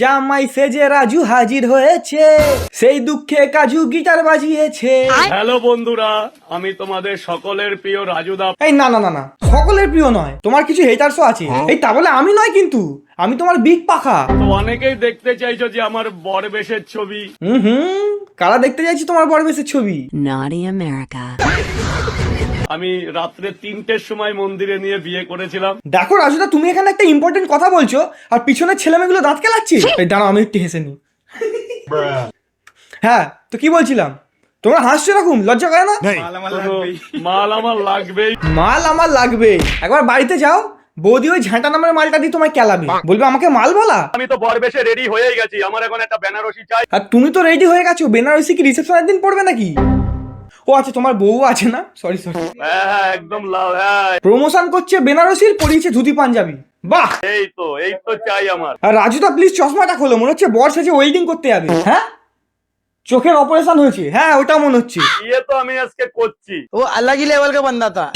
জামাই সেজে রাজু হাজির হয়েছে, সেই দুঃখে কাজু গিটার বাজিয়েছে। হ্যালো বন্ধুরা, আমি তোমাদের সকলের প্রিয় রাজুদা। এই না না না না, সকলের প্রিয় নয়, তোমার কিছু হেটারসও আছে। এই তা বলে আমি নয়, কিন্তু আমি তোমার বিগ পাখা। তো অনেকেই দেখতে চাইছো যে আমার বরবেশের ছবি। হুম, কারা দেখতে চাইছি তোমার বরবেশের ছবি? Naughty America. আমি রাত্রে 3টের সময় মন্দিরে নিয়ে বিয়ে করেছিলাম। দেখো রাজুদা, তুমি এখানে একটা ইম্পর্টেন্ট কথা বলছো আর পিছনের ছেলেমেয়েগুলো দাঁত কেলাচ্ছে। এই দাঁড়াও, আমি একটু হেসে নি। হ্যাঁ, তো কি বলছিলাম? তোমরা হাসছো এরকম, লজ্জা করে না? মাল আমার লাগবেই। মাল আমার লাগবে। একবার বাড়িতে যাও, বৌদি ওই ঝাঁটা নামের মালটা দিয়ে তোমায় কেলাবে, বলবে আমাকে মাল বলা। আমি তো বরবেশে রেডি হয়েই গেছি, আমার এখন একটা বেনারসি চাই। আর তুমি তো রেডি হয়ে গেছো, বেনারসি কি রিসেপশনের দিন পড়বে নাকি? ও আচ্ছা, তোমার বউ আছে না? সরি সরি, হ্যাঁ একদম লাভ। হ্যাঁ প্রমোশন করছে বেনারসির, পরিয়েছে ধুতি পাঞ্জাবি। বাহ! এই তো চাই আমার। আর রাজুদা প্লিজ চশমাটা খোলো, মনে হচ্ছে বর সেজে ওয়েল্ডিং করতে যাবে। হ্যাঁ, চোখের অপারেশন হয়েছে। হ্যাঁ, ওটা মনে হচ্ছে। বিয়ে তো আমি আজকে করছি। वो अलग ही लेवल का बंदा था।